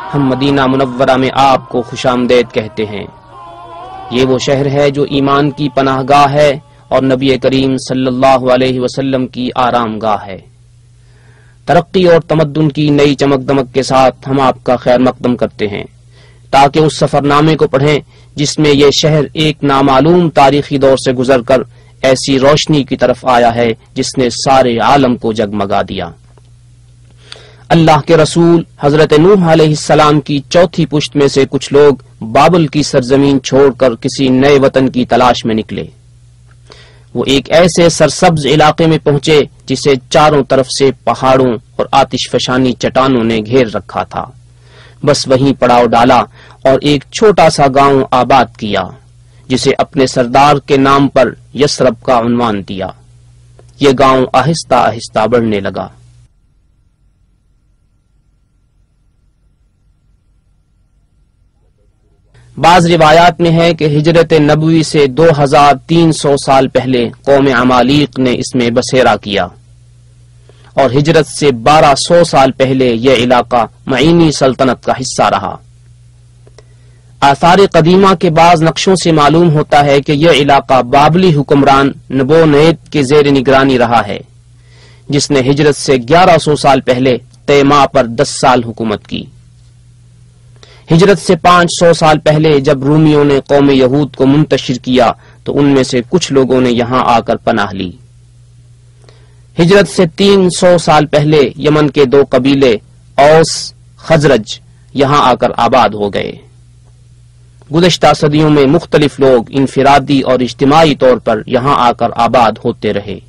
ہم مدینہ منورہ میں آپ کو خوش آمدید کہتے ہیں۔ یہ وہ شہر ہے جو ایمان کی پناہ گاہ ہے اور نبی کریم صلی اللہ علیہ وسلم کی آرام گاہ ہے۔ ترقی اور تمدن کی نئی چمک دمک کے ساتھ ہم آپ کا خیر مقدم کرتے ہیں تاکہ اس سفر نامے کو پڑھیں جس میں یہ شہر ایک نامعلوم تاریخی دور سے گزر کر ایسی روشنی کی طرف آیا ہے جس نے سارے عالم کو جگمگا دیا۔ اللہ کے رسول حضرت نوح علیہ السلام کی چوتھی پشت میں سے کچھ لوگ بابل کی سرزمین چھوڑ کر کسی نئے وطن کی تلاش میں نکلے۔ وہ ایک ایسے سرسبز علاقے میں پہنچے جسے چاروں طرف سے پہاڑوں اور آتش فشانی چٹانوں نے گھیر رکھا تھا۔ بس وہیں پڑاؤ ڈالا اور ایک چھوٹا سا گاؤں آباد کیا جسے اپنے سردار کے نام پر یثرب کا عنوان دیا۔ یہ گاؤں آہستہ آہستہ بڑھنے لگا۔ بعض روایات میں ہے کہ ہجرت نبوی سے 2300 سال پہلے قوم عمالیق نے اس میں بسیرا کیا اور ہجرت سے 1200 سال پہلے یہ علاقہ معینی سلطنت کا حصہ رہا۔ آثار قدیمہ کے بعض نقشوں سے معلوم ہوتا ہے کہ یہ علاقہ بابلی حکمران نبونید کے زیر نگرانی رہا ہے جس نے ہجرت سے 1100 سال پہلے تیماء پر 10 سال حکومت کی۔ ہجرت سے 500 سال پہلے جب رومیوں نے قوم یہود کو منتشر کیا تو ان میں سے کچھ لوگوں نے یہاں آ کر پناہ لی۔ ہجرت سے 300 سال پہلے یمن کے 2 قبیلے اوس خزرج یہاں آ کر آباد ہو گئے۔ گزشتہ صدیوں میں مختلف لوگ انفرادی اور اجتماعی طور پر یہاں آ کر آباد ہوتے رہے۔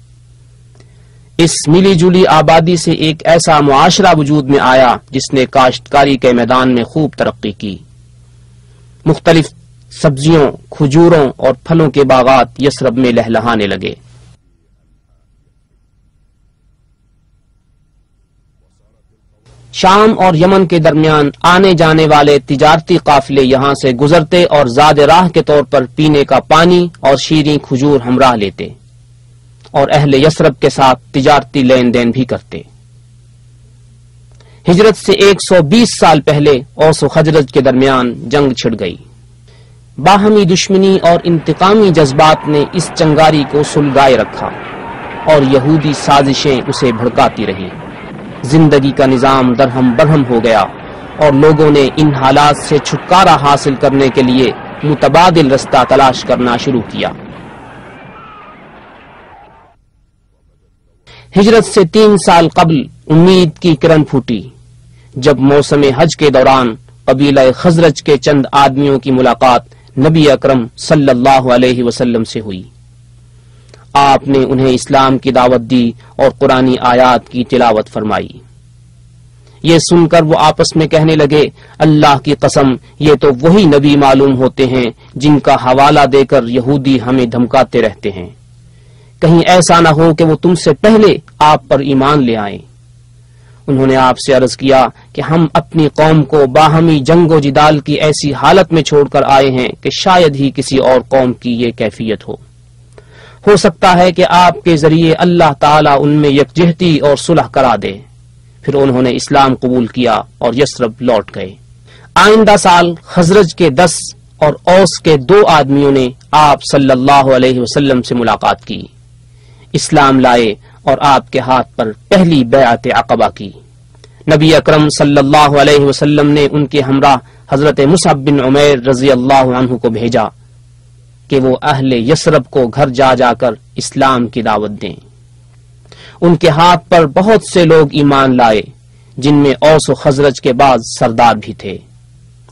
اس ملی جلی آبادی سے ایک ایسا معاشرہ وجود میں آیا جس نے کاشتکاری کے میدان میں خوب ترقی کی۔ مختلف سبزیوں، کھجوروں اور پھلوں کے باغات یثرب میں لہلہانے لگے۔ شام اور یمن کے درمیان آنے جانے والے تجارتی قافلے یہاں سے گزرتے اور زاد راہ کے طور پر پینے کا پانی اور شیریں کھجور ہمراہ لیتے اور اہل یثرب کے ساتھ تجارتی لین دین بھی کرتے۔ ہجرت سے 120 سال پہلے اوس و خزرج کے درمیان جنگ چھڑ گئی۔ باہمی دشمنی اور انتقامی جذبات نے اس چنگاری کو سلگائے رکھا اور یہودی سازشیں اسے بھڑکاتی رہیں۔ زندگی کا نظام درہم برہم ہو گیا اور لوگوں نے ان حالات سے چھٹکارا حاصل کرنے کے لیے متبادل رستہ تلاش کرنا شروع کیا۔ ہجرت سے 3 سال قبل امید کی کرن پھوٹی جب موسم حج کے دوران قبیلہ خزرج کے چند آدمیوں کی ملاقات نبی اکرم صلی اللہ علیہ وسلم سے ہوئی۔ آپ نے انہیں اسلام کی دعوت دی اور قرآنی آیات کی تلاوت فرمائی۔ یہ سن کر وہ آپس میں کہنے لگے، اللہ کی قسم یہ تو وہی نبی معلوم ہوتے ہیں جن کا حوالہ دے کر یہودی ہمیں دھمکاتے رہتے ہیں، کہیں ایسا نہ ہو کہ وہ تم سے پہلے آپ پر ایمان لے آئیں۔ انہوں نے آپ سے عرض کیا کہ ہم اپنی قوم کو باہمی جنگ و جدال کی ایسی حالت میں چھوڑ کر آئے ہیں کہ شاید ہی کسی اور قوم کی یہ کیفیت ہو سکتا ہے کہ آپ کے ذریعے اللہ تعالیٰ ان میں یکجہتی اور صلح کرا دے۔ پھر انہوں نے اسلام قبول کیا اور یثرب لوٹ گئے۔ آئندہ سال خزرج کے 10 اور اوس کے 2 آدمیوں نے آپ صلی اللہ علیہ وسلم سے ملاقات کی، اسلام لائے اور آپ کے ہاتھ پر پہلی بیعت عقبہ کی۔ نبی اکرم صلی اللہ علیہ وسلم نے ان کے ہمراہ حضرت مصعب بن عمیر رضی اللہ عنہ کو بھیجا کہ وہ اہل یثرب کو گھر جا جا کر اسلام کی دعوت دیں۔ ان کے ہاتھ پر بہت سے لوگ ایمان لائے جن میں اوس و خزرج کے بعض سردار بھی تھے۔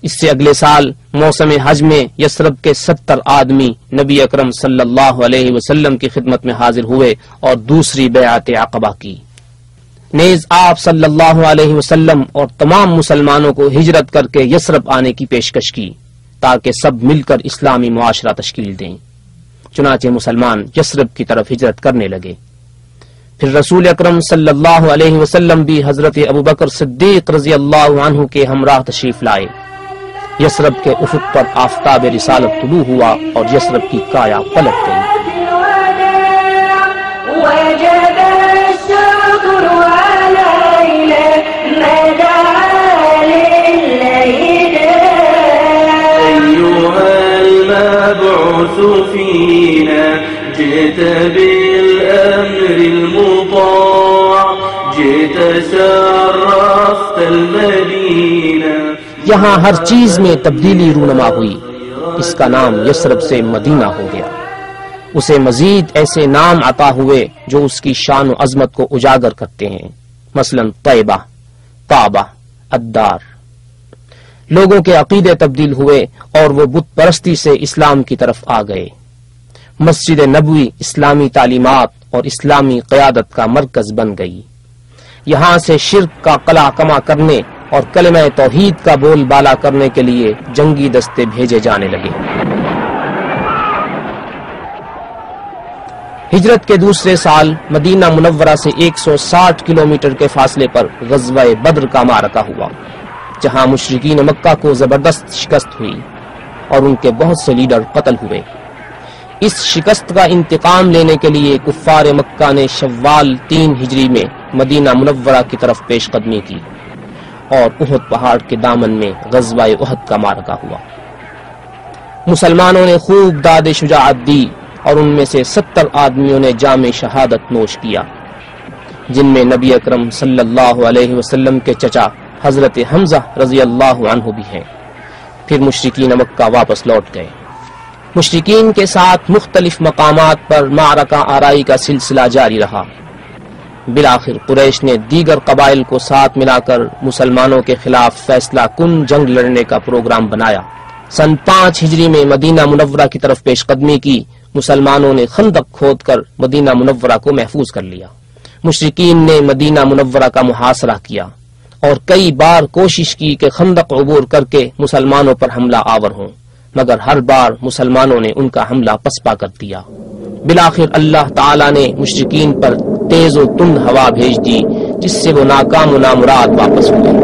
اس سے اگلے سال موسم حج میں یثرب کے 70 آدمی نبی اکرم صلی اللہ علیہ وسلم کی خدمت میں حاضر ہوئے اور دوسری بیعت عقبہ کی۔ نیز آپ صلی اللہ علیہ وسلم اور تمام مسلمانوں کو ہجرت کر کے یثرب آنے کی پیشکش کی تاکہ سب مل کر اسلامی معاشرہ تشکیل دیں۔ چنانچہ مسلمان یثرب کی طرف ہجرت کرنے لگے۔ پھر رسول اکرم صلی اللہ علیہ وسلم بھی حضرت ابوبکر صدیق رضی اللہ عنہ کے ہمراہ تشریف لائے۔ یثرب کے افق پر آفتاب رسالت طلوع ہوا اور یثرب کی کایا پلٹ گئی۔ یہاں ہر چیز میں تبدیلی رونما ہوئی، اس کا نام یثرب سے مدینہ ہو گیا۔ اسے مزید ایسے نام عطا ہوئے جو اس کی شان و عظمت کو اجاگر کرتے ہیں، مثلا طیبہ، طابہ، الدار۔ لوگوں کے عقیدے تبدیل ہوئے اور وہ بت پرستی سے اسلام کی طرف آ گئے۔ مسجد نبوی اسلامی تعلیمات اور اسلامی قیادت کا مرکز بن گئی۔ یہاں سے شرک کا قلع کما کرنے اور کلمہ توحید کا بول بالا کرنے کے لیے جنگی دستے بھیجے جانے لگے۔ ہجرت کے دوسرے سال مدینہ منورہ سے 160 کلومیٹر کے فاصلے پر غزوہ بدر کا معرکہ ہوا، جہاں مشرکین مکہ کو زبردست شکست ہوئی اور ان کے بہت سے لیڈر قتل ہوئے۔ اس شکست کا انتقام لینے کے لیے کفار مکہ نے شوال 3 ہجری میں مدینہ منورہ کی طرف پیش قدمی کی اور احد پہاڑ کے دامن میں غزوہ احد کا معرکہ ہوا۔ مسلمانوں نے خوب داد شجاعت دی اور ان میں سے 70 آدمیوں نے جام شہادت نوش کیا، جن میں نبی اکرم صلی اللہ علیہ وسلم کے چچا حضرت حمزہ رضی اللہ عنہ بھی ہیں۔ پھر مشرکین مکہ واپس لوٹ گئے۔ مشرکین کے ساتھ مختلف مقامات پر معرکہ آرائی کا سلسلہ جاری رہا۔ بالآخر قریش نے دیگر قبائل کو ساتھ ملا کر مسلمانوں کے خلاف فیصلہ کن جنگ لڑنے کا پروگرام بنایا۔ سن 5 ہجری میں مدینہ منورہ کی طرف پیش قدمی کی۔ مسلمانوں نے خندق کھود کر مدینہ منورہ کو محفوظ کر لیا۔ مشرکین نے مدینہ منورہ کا محاصرہ کیا اور کئی بار کوشش کی کہ خندق عبور کر کے مسلمانوں پر حملہ آور ہوں، مگر ہر بار مسلمانوں نے ان کا حملہ پسپا کر دیا۔ بالآخر اللہ تعالی نے مشرکین پر تیز و تند ہوا بھیج دی، جس سے وہ ناکام و نامراد واپس ہو گئے۔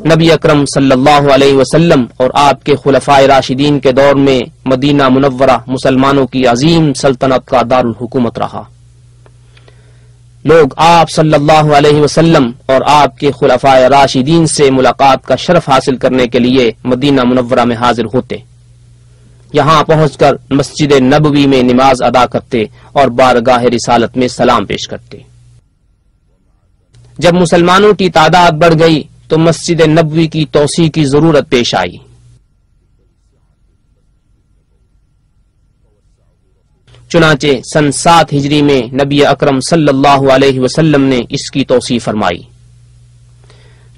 نبی اکرم صلی اللہ علیہ وسلم اور آپ کے خلفائے راشدین کے دور میں مدینہ منورہ مسلمانوں کی عظیم سلطنت کا دارالحکومت رہا۔ لوگ آپ صلی اللہ علیہ وسلم اور آپ کے خلفائے راشدین سے ملاقات کا شرف حاصل کرنے کے لیے مدینہ منورہ میں حاضر ہوتے، یہاں پہنچ کر مسجد نبوی میں نماز ادا کرتے اور بارگاہ رسالت میں سلام پیش کرتے۔ جب مسلمانوں کی تعداد بڑھ گئی تو مسجد نبوی کی توسیع کی ضرورت پیش آئی۔ چنانچہ سن 7 ہجری میں نبی اکرم صلی اللہ علیہ وسلم نے اس کی توسیع فرمائی۔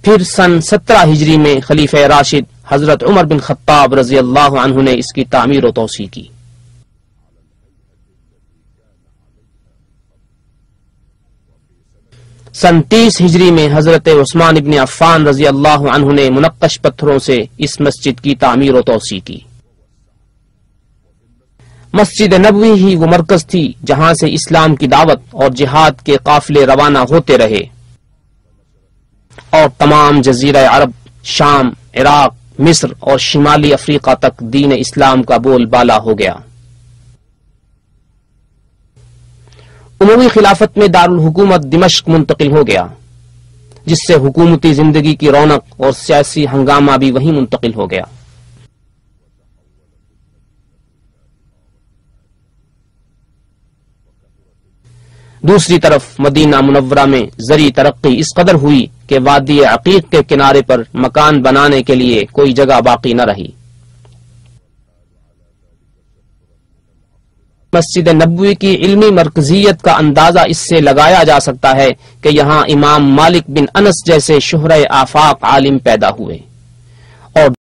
پھر سن 17 ہجری میں خلیفہ راشد حضرت عمر بن خطاب رضی اللہ عنہ نے اس کی تعمیر و توسیع کی۔ سن 30 ہجری میں حضرت عثمان ابن عفان رضی اللہ عنہ نے منقش پتھروں سے اس مسجد کی تعمیر و توسیع کی۔ مسجد نبوی ہی وہ مرکز تھی جہاں سے اسلام کی دعوت اور جہاد کے قافلے روانہ ہوتے رہے اور تمام جزیرہ عرب، شام، عراق، مصر اور شمالی افریقہ تک دین اسلام کا بول بالا ہو گیا۔ عمومی خلافت میں دارالحکومت دمشق منتقل ہو گیا، جس سے حکومتی زندگی کی رونق اور سیاسی ہنگامہ بھی وہیں منتقل ہو گیا۔ دوسری طرف مدینہ منورہ میں زرعی ترقی اس قدر ہوئی کہ وادی عقیق کے کنارے پر مکان بنانے کے لیے کوئی جگہ باقی نہ رہی۔ مسجد نبوی کی علمی مرکزیت کا اندازہ اس سے لگایا جا سکتا ہے کہ یہاں امام مالک بن انس جیسے شہرۂ آفاق عالم پیدا ہوئے۔